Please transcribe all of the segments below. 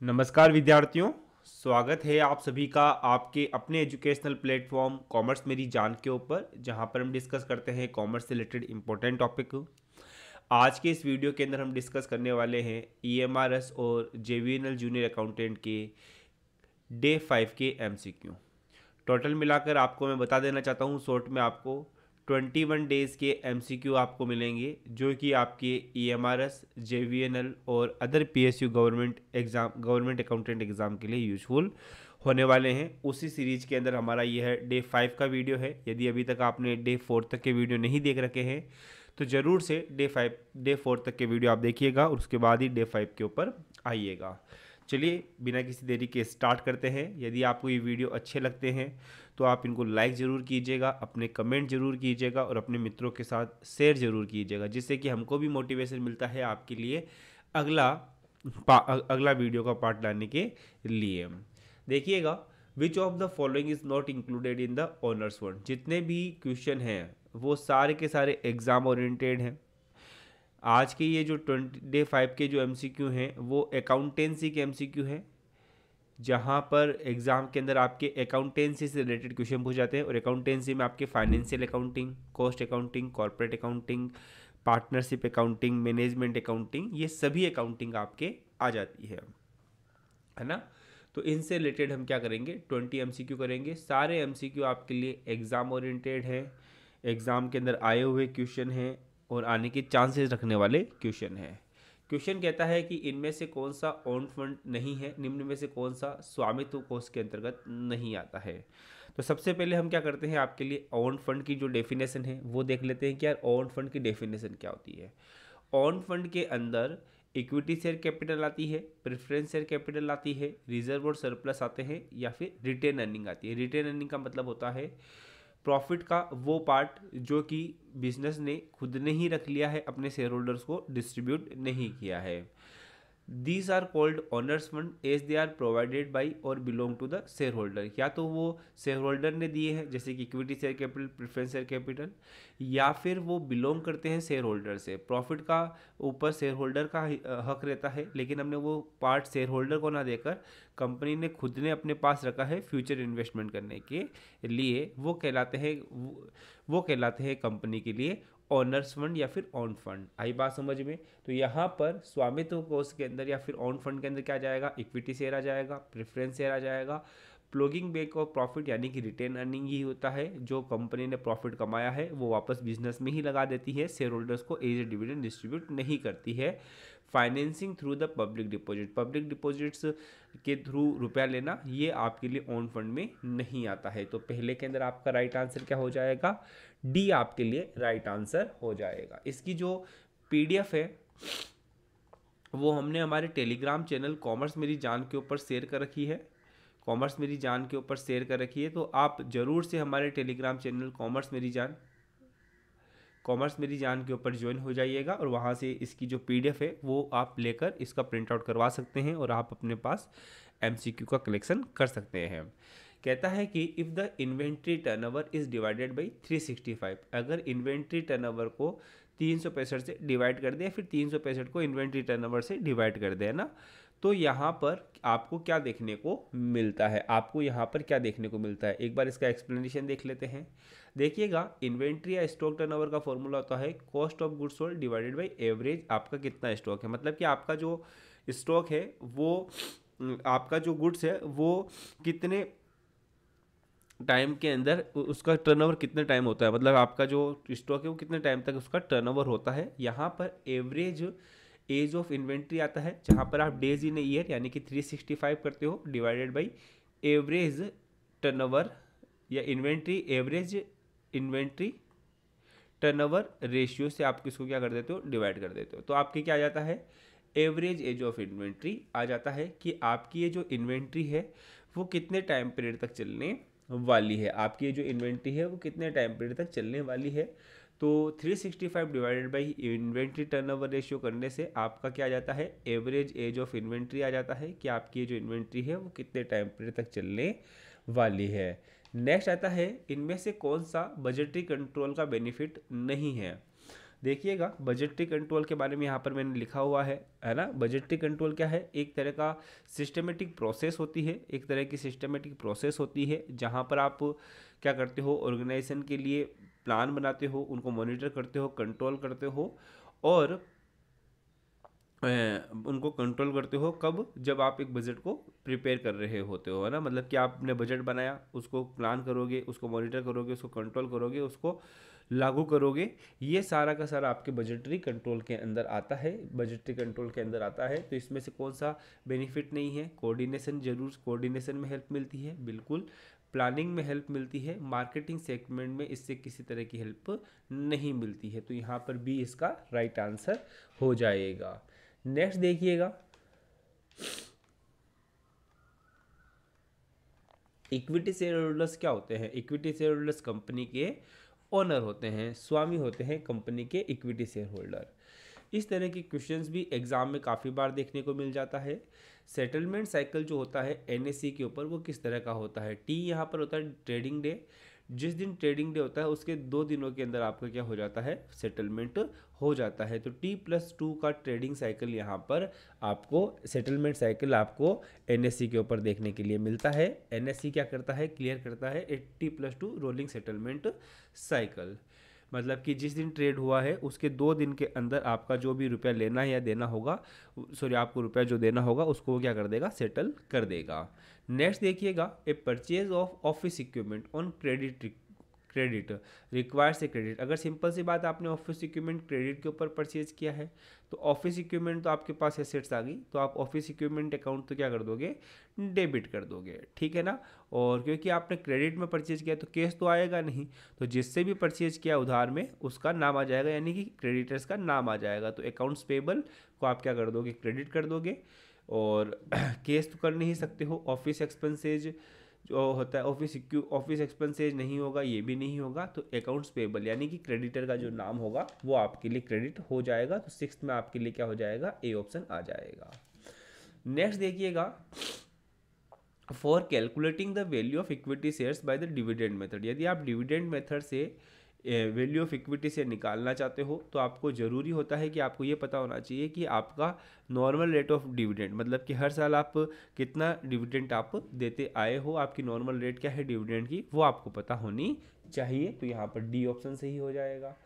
नमस्कार विद्यार्थियों, स्वागत है आप सभी का आपके अपने एजुकेशनल प्लेटफॉर्म कॉमर्स मेरी जान के ऊपर, जहां पर हम डिस्कस करते हैं कॉमर्स से रिलेटेड इंपॉर्टेंट टॉपिक। आज के इस वीडियो के अंदर हम डिस्कस करने वाले हैं ईएमआरएस और जेवीएनएल जूनियर अकाउंटेंट के डे 5 के एमसीक्यू। टोटल मिलाकर आपको मैं बता देना चाहता हूँ शॉर्ट में, आपको 21 डेज़ के एमसीक्यू आपको मिलेंगे, जो कि आपके ईएमआरएस, जेवीएनएल और other PSU government accountant exam के लिए यूजफुल होने वाले हैं। उसी सीरीज़ के अंदर हमारा यह डे 5 का वीडियो है। यदि अभी तक आपने डे 4 तक के वीडियो नहीं देख रखे हैं तो ज़रूर से डे 4 तक के वीडियो आप देखिएगा और उसके बाद ही डे 5 के ऊपर आइएगा। चलिए बिना किसी देरी के स्टार्ट करते हैं। यदि आपको ये वीडियो अच्छे लगते हैं तो आप इनको लाइक ज़रूर कीजिएगा, अपने कमेंट ज़रूर कीजिएगा और अपने मित्रों के साथ शेयर ज़रूर कीजिएगा, जिससे कि हमको भी मोटिवेशन मिलता है आपके लिए अगला अगला वीडियो का पार्ट लाने के लिए। देखिएगा, which of the following is not included in the honours fund. जितने भी क्वेश्चन हैं वो सारे के सारे एग्ज़ाम ओरिएंटेड हैं। आज के ये जो डे 5 के जो एमसीक्यू हैं वो अकाउंटेंसी के एमसीक्यू हैं, जहाँ पर एग्ज़ाम के अंदर आपके अकाउंटेंसी से रिलेटेड क्वेश्चन पूछ जाते हैं। और अकाउंटेंसी में आपके financial accounting, cost accounting, corporate accounting, partnership accounting, management accounting, ये सभी अकाउंटिंग आपके आ जाती है ना। तो इनसे रिलेटेड हम क्या करेंगे, 20 एमसीक्यू करेंगे। सारे एमसीक्यू आपके लिए एग्ज़ाम ओरिएंटेड है, एग्ज़ाम के अंदर आए हुए क्वेश्चन हैं और आने के चांसेस रखने वाले क्वेश्चन हैं। क्वेश्चन कहता है कि इनमें से कौन सा ओन फंड नहीं है, निम्न में से कौन सा स्वामित्व कोष के अंतर्गत नहीं आता है। तो सबसे पहले हम क्या करते हैं, आपके लिए ओन फंड की जो डेफिनेशन है वो देख लेते हैं कि यार ओन फंड की डेफिनेशन क्या होती है। ओन फंड के अंदर इक्विटी शेयर कैपिटल आती है, प्रेफरेंस शेयर कैपिटल आती है, रिजर्व और सरप्लस आते हैं, या फिर रिटेन अर्निंग आती है। रिटेन अर्निंग का मतलब होता है प्रॉफिट का वो पार्ट जो कि बिजनेस ने खुद ने ही रख लिया है, अपने शेयर होल्डर्स को डिस्ट्रीब्यूट नहीं किया है। These are called owners fund as they are provided by और belong to the shareholder. या तो वो शेयर होल्डर ने दिए हैं, जैसे कि equity share capital, preference share capital, या फिर वो बिलोंग करते हैं शेयर होल्डर से। प्रॉफिट का ऊपर शेयर होल्डर का हक रहता है, लेकिन हमने वो पार्ट शेयर होल्डर को ना देकर कंपनी ने खुद ने अपने पास रखा है फ्यूचर इन्वेस्टमेंट करने के लिए। वो कहलाते हैं कंपनी के लिए ओनर्स फंड या फिर ऑन फंड। आई बात समझ में। तो यहाँ पर स्वामित्व कोष के अंदर या फिर ऑन फंड के अंदर क्या आ जाएगा, इक्विटी शेयर आ जाएगा, प्रेफरेंस शेयर आ जाएगा, प्लॉगिंग बैक ऑफ प्रॉफिट यानी कि रिटेन अर्निंग ही होता है, जो कंपनी ने प्रॉफिट कमाया है वो वापस बिजनेस में ही लगा देती है, शेयर होल्डर्स को एज ए डिविडेंड डिस्ट्रीब्यूट नहीं करती है। Financing through the public deposit, public deposits के थ्रू रुपया लेना, ये आपके लिए ओन फंड में नहीं आता है। तो पहले के अंदर आपका राइट आंसर क्या हो जाएगा, डी आपके लिए राइट आंसर हो जाएगा। इसकी जो पीडीएफ है वो हमने हमारे टेलीग्राम चैनल कॉमर्स मेरी जान के ऊपर शेयर कर रखी है। कॉमर्स मेरी जान के ऊपर शेयर कर रखी है, तो आप ज़रूर से हमारे टेलीग्राम चैनल कॉमर्स मेरी जान के ऊपर ज्वाइन हो जाइएगा और वहाँ से इसकी जो पीडीएफ है वो आप लेकर इसका प्रिंट आउट करवा सकते हैं और आप अपने पास एमसीक्यू का कलेक्शन कर सकते हैं। कहता है कि if the inventory turnover is divided by 365, अगर इन्वेंट्री टर्नओवर को 365 से डिवाइड कर दे, फिर 365 को इन्वेंट्री टर्नओवर से डिवाइड कर दे ना, तो यहाँ पर आपको क्या देखने को मिलता है, आपको यहाँ पर क्या देखने को मिलता है, एक बार इसका एक्सप्लेनेशन देख लेते हैं। देखिएगा, इन्वेंट्री या स्टॉक टर्नओवर का फॉर्मूला होता है cost of goods sold divided by average आपका कितना स्टॉक है। मतलब कि आपका जो स्टॉक है वो आपका जो गुड्स है वो कितने टाइम के अंदर उसका टर्नओवर कितने टाइम होता है, मतलब आपका जो स्टॉक है वो कितने टाइम तक उसका टर्नओवर होता है। यहाँ पर एवरेज एज ऑफ इन्वेंट्री आता है, जहाँ पर आप डेज इन ईयर यानी कि 365 करते हो डिवाइडेड बाई एवरेज टर्नओवर या एवरेज इन्वेंट्री टर्नओवर रेशियो से आप किसको क्या कर देते हो, डिवाइड कर देते हो। तो आपके क्या आ जाता है, एवरेज एज ऑफ इन्वेंट्री आ जाता है कि आपकी ये जो इन्वेंट्री है वो कितने टाइम पीरियड तक चलने वाली है, आपकी ये जो इन्वेंट्री है वो कितने टाइम पीरियड तक चलने वाली है। तो 365 divided by inventory turnover ratio करने से आपका क्या आ जाता है, एवरेज एज ऑफ इन्वेंट्री आ जाता है कि आपकी ये जो इन्वेंट्री है वो कितने टाइम पीरियड तक चलने वाली है। नेक्स्ट आता है, इनमें से कौन सा बजटरी कंट्रोल का बेनिफिट नहीं है। देखिएगा बजटरी कंट्रोल के बारे में यहाँ पर मैंने लिखा हुआ है ना। बजटरी कंट्रोल क्या है, एक तरह का सिस्टमेटिक प्रोसेस होती है, एक तरह की सिस्टमेटिक प्रोसेस होती है जहाँ पर आप क्या करते हो, ऑर्गेनाइजेशन के लिए प्लान बनाते हो, उनको मॉनिटर करते हो, कंट्रोल करते हो, और उनको कंट्रोल करते हो कब, जब आप एक बजट को प्रिपेयर कर रहे होते हो, है ना। मतलब कि आपने बजट बनाया, उसको प्लान करोगे, उसको मॉनिटर करोगे, उसको कंट्रोल करोगे, उसको लागू करोगे, ये सारा का सारा आपके बजटरी कंट्रोल के अंदर आता है, बजटरी कंट्रोल के अंदर आता है। तो इसमें से कौन सा बेनिफिट नहीं है, कोऑर्डिनेशन, जरूर कोऑर्डिनेशन में हेल्प मिलती है, बिल्कुल प्लानिंग में हेल्प मिलती है, मार्केटिंग सेगमेंट में इससे किसी तरह की हेल्प नहीं मिलती है। तो यहाँ पर भी इसका राइट आंसर हो जाएगा। नेक्स्ट देखिएगा, इक्विटी शेयर होल्डर्स क्या होते हैं। इक्विटी शेयर होल्डर्स कंपनी के ओनर होते हैं, स्वामी होते हैं कंपनी के इक्विटी शेयर होल्डर। इस तरह के क्वेश्चंस भी एग्जाम में काफ़ी बार देखने को मिल जाता है। सेटलमेंट साइकिल जो होता है एनएससी के ऊपर, वो किस तरह का होता है। टी यहाँ पर होता है ट्रेडिंग डे, जिस दिन ट्रेडिंग डे होता है उसके 2 दिनों के अंदर आपका क्या हो जाता है, सेटलमेंट हो जाता है। तो T+2 का ट्रेडिंग साइकिल यहाँ पर आपको, सेटलमेंट साइकिल आपको एनएससी के ऊपर देखने के लिए मिलता है। एनएससी क्या करता है, क्लियर करता है T+2 रोलिंग सेटलमेंट साइकिल। मतलब कि जिस दिन ट्रेड हुआ है उसके 2 दिन के अंदर आपका जो भी रुपया लेना है या देना होगा, सॉरी आपको रुपया जो देना होगा उसको वो क्या कर देगा, सेटल कर देगा। नेक्स्ट देखिएगा, a purchase of office equipment on credit requires a credit. अगर सिंपल सी बात, आपने ऑफिस इक्विपमेंट क्रेडिट के ऊपर परचेज किया है, तो ऑफिस इक्विपमेंट तो आपके पास एसेट्स आ गई, तो आप ऑफिस इक्विपमेंट अकाउंट तो क्या कर दोगे, डेबिट कर दोगे, ठीक है ना। और क्योंकि आपने क्रेडिट में परचेज किया तो कैश तो आएगा नहीं, तो जिससे भी परचेज किया उधार में उसका नाम आ जाएगा, यानी कि क्रेडिटर्स का नाम आ जाएगा। तो अकाउंट्स पेबल को आप क्या कर दोगे, क्रेडिट कर दोगे। और केस तो कर नहीं सकते हो। ऑफिस एक्सपेंसेज जो होता है, ऑफिस एक्सपेंसेज नहीं होगा, ये भी नहीं होगा, तो अकाउंट्स पेबल यानी कि क्रेडिटर का जो नाम होगा वो आपके लिए क्रेडिट हो जाएगा। तो 6th में आपके लिए क्या हो जाएगा, ए ऑप्शन आ जाएगा। नेक्स्ट देखिएगा, for calculating the value of equity shares by the dividend method. यदि आप डिविडेंड मेथड से वैल्यू ऑफ इक्विटी से निकालना चाहते हो तो आपको ज़रूरी होता है कि आपको ये पता होना चाहिए कि आपका नॉर्मल रेट ऑफ डिविडेंड, मतलब कि हर साल आप कितना डिविडेंड आप देते आए हो, आपकी नॉर्मल रेट क्या है डिविडेंड की, वो आपको पता होनी चाहिए। तो यहाँ पर डी ऑप्शन सही हो जाएगा।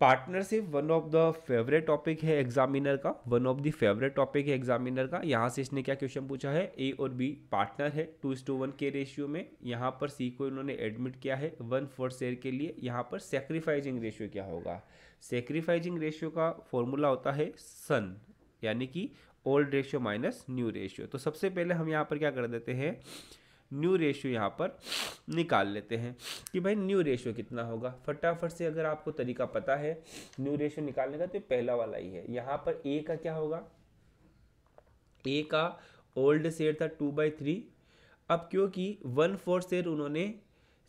Partnership one of the favourite topic है एग्जामिनर का, one of the favourite topic है एग्जामिनर का। यहाँ से इसने क्या क्वेश्चन पूछा है, ए और बी पार्टनर है 2:1 के रेशियो में। यहाँ पर सी को इन्होंने एडमिट किया है 1/4 शेयर के लिए। यहाँ पर सेक्रीफाइजिंग रेशियो क्या होगा, सेक्रीफाइजिंग रेशियो का फॉर्मूला होता है सन, यानी कि old ratio minus new ratio. तो सबसे पहले हम यहाँ पर क्या कर देते हैं, न्यू रेशियो यहाँ पर निकाल लेते हैं कि भाई न्यू रेशियो कितना होगा। फटाफट से अगर आपको तरीका पता है न्यू रेशियो निकालने का तो पहला वाला ही है। यहाँ पर ए का क्या होगा, ए का ओल्ड शेयर था 2/3। अब क्योंकि 1/4 शेयर उन्होंने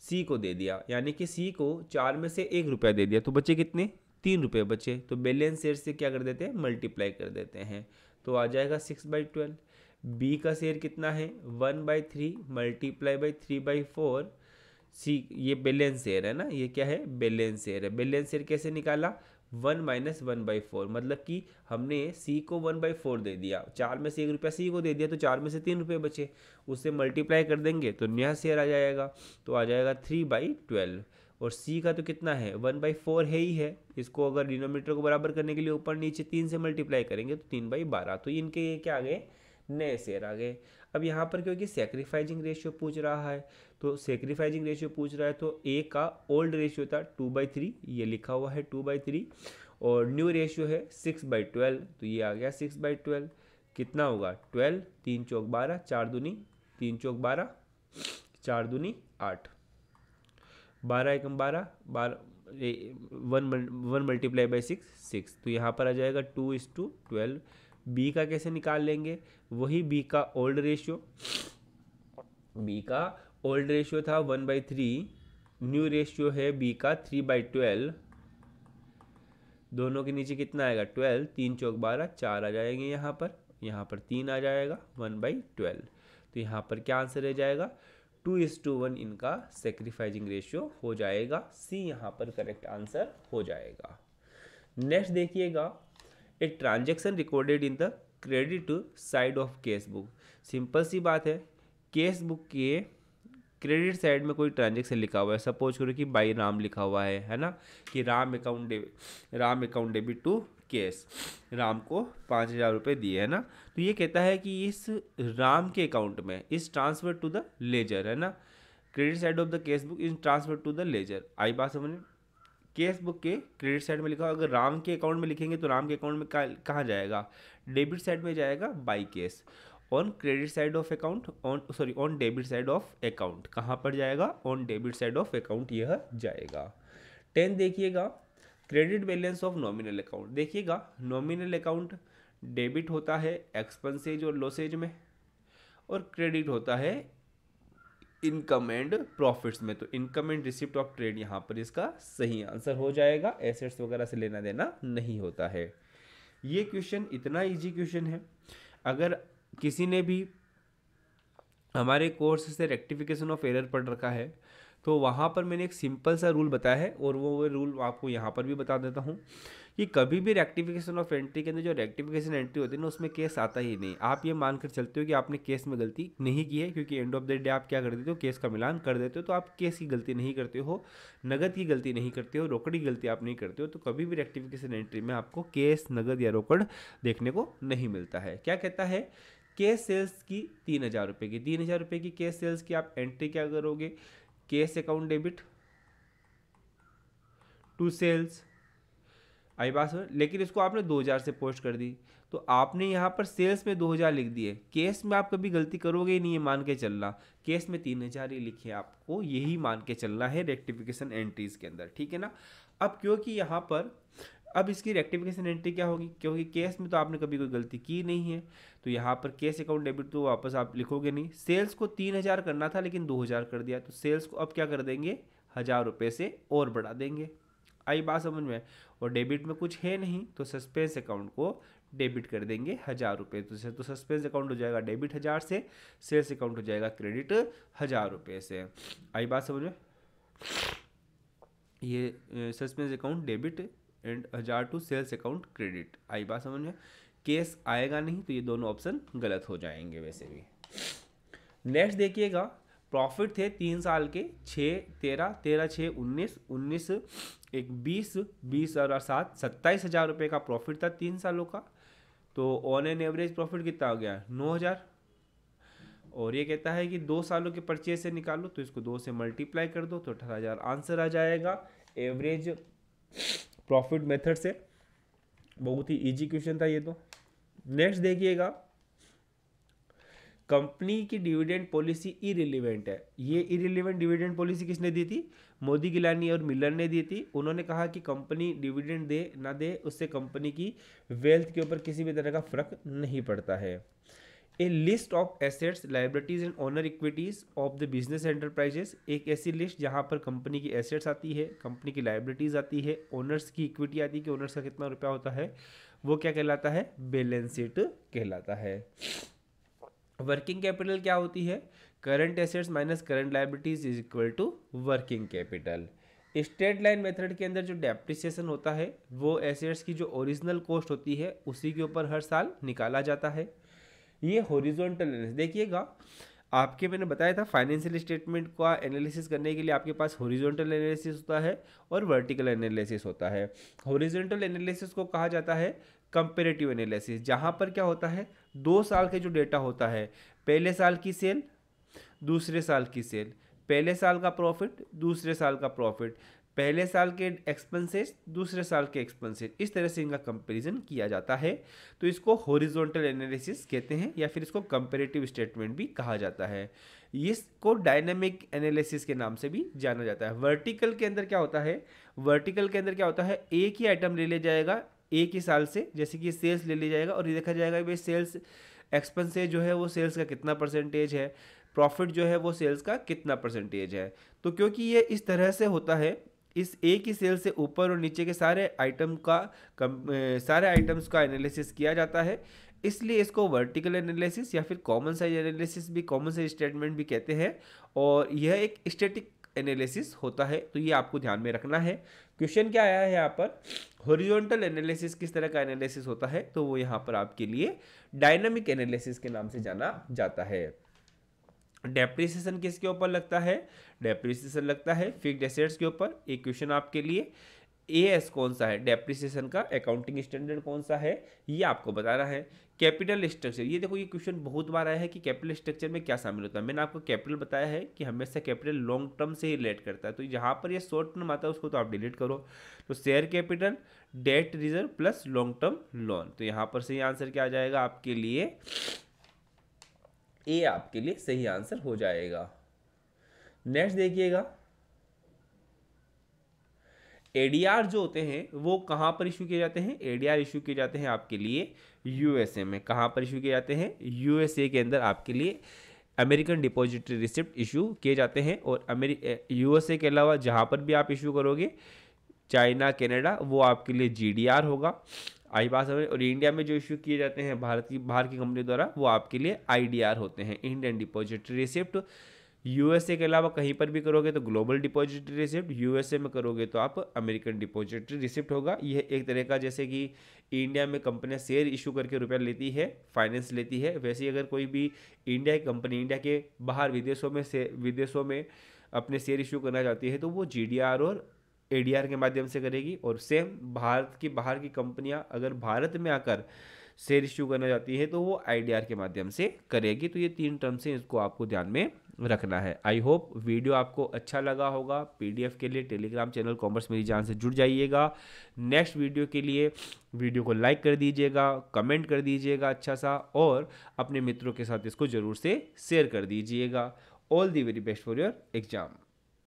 सी को दे दिया, यानी कि सी को 4 में से 1 रुपया दे दिया, तो बचे कितने, 3 रुपये बचे। तो बैलेंस शेयर से क्या कर देते हैं, मल्टीप्लाई कर देते हैं, तो आ जाएगा 6/12। बी का शेयर कितना है 1/3 मल्टीप्लाई बाई 3/4। सी ये बैलेंस शेयर है ना, ये क्या है, बैलेंस शेयर है। बैलेंस शेयर कैसे निकाला, 1 - 1/4, मतलब कि हमने सी को 1/4 दे दिया, 4 में से 1 रुपया सी को दे दिया, तो 4 में से 3 रुपये बचे, उससे मल्टीप्लाई कर देंगे तो नया शेयर आ जाएगा, तो आ जाएगा 3/12। और सी का तो कितना है 1/4 है ही है, इसको अगर डिनोमिनेटर को बराबर करने के लिए ऊपर नीचे 3 से मल्टीप्लाई करेंगे तो 3/12। तो इनके ये क्या आ गए, नए शेयर आ गए। अब यहाँ पर क्योंकि सेक्रीफाइजिंग रेशियो पूछ रहा है, तो सेक्रीफाइजिंग रेशियो पूछ रहा है, तो ए का ओल्ड रेशियो था 2/3, ये लिखा हुआ है 2/3, और न्यू रेशियो है 6/12, तो ये आ गया 6/12। कितना होगा 12, 3 चौक 12, 4 दूनी 3 चौक 12, 4 दूनी 8, 12 एकम 12, 1 मल्टीप्लाई बाई 6। तो यहाँ पर आ जाएगा 2:12। बी का कैसे निकाल लेंगे, वही बी का ओल्ड रेशियो, बी का ओल्ड रेशियो था 1/3, न्यू रेशियो है बी का 3/12, दोनों के नीचे कितना आएगा 12, 3 चौक 12, 4 आ जाएंगे यहाँ पर 3 आ जाएगा 1/12। तो यहाँ पर क्या आंसर रह जाएगा 2:1 इनका सेक्रीफाइसिंग रेशियो हो जाएगा। सी यहाँ पर करेक्ट आंसर हो जाएगा। नेक्स्ट देखिएगा, a transaction recorded in the credit side of cash book. Simple सी बात है, केस बुक के क्रेडिट साइड में कोई ट्रांजेक्शन लिखा हुआ है, सपोज करो कि बाई राम लिखा हुआ है ना, कि Ram account debit to cash, Ram को 5,000 रुपये दिए है ना। तो ये कहता है कि इस राम के अकाउंट में इस ट्रांसफर टू द लेजर, है ना, credit side of the cash book is transfer to the ledger. आई बात समझ में? केस बुक के क्रेडिट साइड में लिखा, अगर राम के अकाउंट में लिखेंगे तो राम के अकाउंट में कहाँ जाएगा, डेबिट साइड में जाएगा by case. On credit side of account, on debit side of account कहाँ पर जाएगा, on debit side of account यह जाएगा। 10 देखिएगा, credit balance of nominal account. देखिएगा नॉमिनल अकाउंट डेबिट होता है एक्सपेंसेज और लॉसेज में, और क्रेडिट होता है इनकम एंड प्रॉफिट्स में। तो income and receipt of trade यहाँ पर इसका सही आंसर हो जाएगा, एसेट्स वगैरह से लेना देना नहीं होता है। ये क्वेश्चन इतना इजी क्वेश्चन है, अगर किसी ने भी हमारे कोर्स से रेक्टिफिकेशन ऑफ एरर पढ़ रखा है तो वहाँ पर मैंने एक सिंपल सा रूल बताया है, और वो रूल आपको यहाँ पर भी बता देता हूँ कि कभी भी रेक्टिफिकेशन ऑफ एंट्री के अंदर जो रेक्टिफिकेशन एंट्री होती है ना, उसमें केस आता ही नहीं। आप ये मानकर चलते हो कि आपने केस में गलती नहीं की है, क्योंकि एंड ऑफ द डे आप क्या कर देते हो, केस का मिलान कर देते हो। तो आप केस की गलती नहीं करते हो, नगद की गलती नहीं करते हो, रोकड़ की गलती आप नहीं करते हो। तो कभी भी रेक्टिफिकेशन एंट्री में आपको केस, नगद या रोकड़ देखने को नहीं मिलता है। क्या कहता है, केस सेल्स की 3,000 रुपये की, 3,000 रुपये की केस सेल्स की आप एंट्री क्या करोगे, cash account debit to sales. आई बात समझ? लेकिन इसको आपने 2,000 से पोस्ट कर दी, तो आपने यहाँ पर सेल्स में 2,000 लिख दिए, केस में आप कभी गलती करोगे ही नहीं, ये मान के चलना। केस में 3,000 ही लिखे, आपको यही मान के चलना है रेक्टिफिकेशन एंट्रीज के अंदर, ठीक है ना। अब क्योंकि यहाँ पर अब इसकी रेक्टिफिकेशन एंट्री क्या होगी, क्योंकि केस में तो आपने कभी कोई गलती की नहीं है, तो यहाँ पर केस अकाउंट डेबिट तो वापस आप लिखोगे नहीं। सेल्स को 3,000 करना था लेकिन 2,000 कर दिया, तो सेल्स को अब क्या कर देंगे, 1,000 रुपये से और बढ़ा देंगे। आई बात समझ में? और डेबिट में कुछ है नहीं, तो सस्पेंस अकाउंट को डेबिट कर देंगे 1,000 रुपये। तो सस्पेंस अकाउंट हो जाएगा डेबिट 1,000 से, सेल्स अकाउंट हो जाएगा क्रेडिट 1,000 रुपये से। आई बात समझ में? ये suspense account debit and 1,000 to sales account credit. आई बात समझ में? केस आएगा नहीं, तो ये दोनों ऑप्शन गलत हो जाएंगे वैसे भी। नेक्स्ट देखिएगा, प्रॉफिट थे 3 साल के, 6, 13, 13, 6, 19, 19, 20, 20 और 7, 27,000 रुपये का प्रॉफिट था 3 सालों का। तो ऑन एन एवरेज प्रॉफिट कितना हो गया, 9,000। और ये कहता है कि 2 सालों के परचेज से निकालो, तो इसको 2 से मल्टीप्लाई कर दो तो 18,000 आंसर आ जाएगा एवरेज प्रॉफिट मेथड से। बहुत ही इजी क्वेश्चन था ये तो। नेक्स्ट देखिएगा, कंपनी की डिविडेंड पॉलिसी इरिलीवेंट है। ये इरिलीवेंट डिविडेंड पॉलिसी किसने दी थी, मोदी, गिलानी और मिलर ने दी थी। उन्होंने कहा कि कंपनी डिविडेंड दे ना दे, उससे कंपनी की वेल्थ के ऊपर किसी भी तरह का फर्क नहीं पड़ता है। A list of assets, liabilities and owner equities of the business enterprises, एक ऐसी लिस्ट जहां पर कंपनी की एसेट्स आती है, कंपनी की लाइबिलिटीज आती है, ओनर्स की इक्विटी आती है कि ओनर्स का कितना रुपया होता है, वो क्या कहलाता है, बैलेंस शीट कहलाता है। वर्किंग कैपिटल क्या होती है, current assets minus current liabilities is equal to working capital. Straight line method के अंदर जो डेप्रिसिएशन होता है वो एसेट्स की जो ओरिजिनल कॉस्ट होती है उसी के ऊपर हर साल निकाला जाता है। ये हॉरिजॉन्टल एनालिसिस देखिएगा, आपके मैंने बताया था फाइनेंशियल स्टेटमेंट का एनालिसिस करने के लिए आपके पास हॉरिजॉन्टल एनालिसिस होता है और वर्टिकल एनालिसिस होता है। हॉरिजॉन्टल एनालिसिस को कहा जाता है कंपैरेटिव एनालिसिस, जहां पर क्या होता है 2 साल के जो डेटा होता है, पहले साल की सेल, दूसरे साल की सेल, पहले साल का प्रॉफिट, दूसरे साल का प्रॉफिट, पहले साल के एक्सपेंसेस, दूसरे साल के एक्सपेंसेस, इस तरह से इनका कंपैरिजन किया जाता है। तो इसको हॉरिजॉन्टल एनालिसिस कहते हैं या फिर इसको कंपैरेटिव स्टेटमेंट भी कहा जाता है। इसको डायनामिक एनालिसिस के नाम से भी जाना जाता है। वर्टिकल के अंदर क्या होता है, वर्टिकल के अंदर क्या होता है, एक ही आइटम ले लिया जाएगा एक ही साल से, जैसे कि सेल्स ले लिया जाएगा और ये देखा जाएगा भाई सेल्स एक्सपेंसेस जो है वो सेल्स का कितना परसेंटेज है, प्रॉफिट जो है वो सेल्स का कितना परसेंटेज है। तो क्योंकि ये इस तरह से होता है, इस एक ही सेल से ऊपर और नीचे के सारे आइटम्स का एनालिसिस किया जाता है। इसलिए इसको वर्टिकल एनालिसिस या फिर कॉमन साइज एनालिसिस भी, कॉमन साइज स्टेटमेंट भी कहते हैं, और यह एक स्टैटिक एनालिसिस होता है। तो ये आपको ध्यान में रखना है। क्वेश्चन क्या आया है यहाँ पर, हॉरिजॉन्टल एनालिसिस किस तरह का एनालिसिस होता है, तो वो यहाँ पर आपके लिए डायनामिक एनालिसिस के नाम से जाना जाता है। डेप्रिसिएशन किसके ऊपर लगता है, डेप्रिसिएशन लगता है फिक्स्ड एसेट्स के ऊपर। एक क्वेश्चन आपके लिए, एएस कौन सा है, डेप्रिसिएशन का अकाउंटिंग स्टैंडर्ड कौन सा है, ये आपको बताना है। कैपिटल स्ट्रक्चर, ये देखो ये क्वेश्चन बहुत बार आया है कि कैपिटल स्ट्रक्चर में क्या शामिल होता है। मैंने आपको कैपिटल बताया है कि हमेशा कैपिटल लॉन्ग टर्म से ही रिलेट करता है, तो जहाँ पर ये शॉर्ट टर्म आता है उसको तो आप डिलीट करो। तो share capital, debt reserve plus long term loan, तो यहाँ पर सही आंसर क्या आ जाएगा आपके लिए, ए आपके लिए सही आंसर हो जाएगा। नेक्स्ट देखिएगा, एडीआर जो होते हैं वो कहाँ पर इशू किए जाते हैं, एडीआर इशू किए जाते हैं आपके लिए यूएसए में। कहाँ पर इशू किए जाते हैं, यूएसए के अंदर आपके लिए अमेरिकन डिपॉजिटरी रिसिप्ट इशू किए जाते हैं। और यूएसए के अलावा जहाँ पर भी आप इशू करोगे, चाइना, कनाडा, वो आपके लिए जीडीआर होगा। आई बात समझ। और इंडिया में जो इशू किए जाते हैं बाहर की कंपनी द्वारा, वो आपके लिए आईडीआर होते हैं, इंडियन डिपॉजिटरी रिसिप्ट। यूएसए के अलावा कहीं पर भी करोगे तो ग्लोबल डिपॉजिटरी रिसिप्ट, यूएसए में करोगे तो आप अमेरिकन डिपॉजिटरी रिसिप्ट होगा। यह एक तरह का, जैसे कि इंडिया में कंपनियां शेयर इशू करके रुपया लेती है, फाइनेंस लेती है, वैसे ही अगर कोई भी इंडिया की कंपनी इंडिया के बाहर विदेशों में अपने शेयर इशू करना चाहती है तो वो जीडीआर और एडीआर के माध्यम से करेगी। और सेम भारत की बाहर की कंपनियां अगर भारत में आकर शेयर इशू करना चाहती है तो वो आईडीआर के माध्यम से करेगी। तो ये 3 टर्म्स हैं, इसको आपको ध्यान में रखना है। आई होप वीडियो आपको अच्छा लगा होगा। पीडीएफ के लिए टेलीग्राम चैनल कॉमर्स मेरी जान से जुड़ जाइएगा। नेक्स्ट वीडियो के लिए वीडियो को लाइक कर दीजिएगा, कमेंट कर दीजिएगा अच्छा सा, और अपने मित्रों के साथ इसको ज़रूर से शेयर कर दीजिएगा। All the very best for your exam.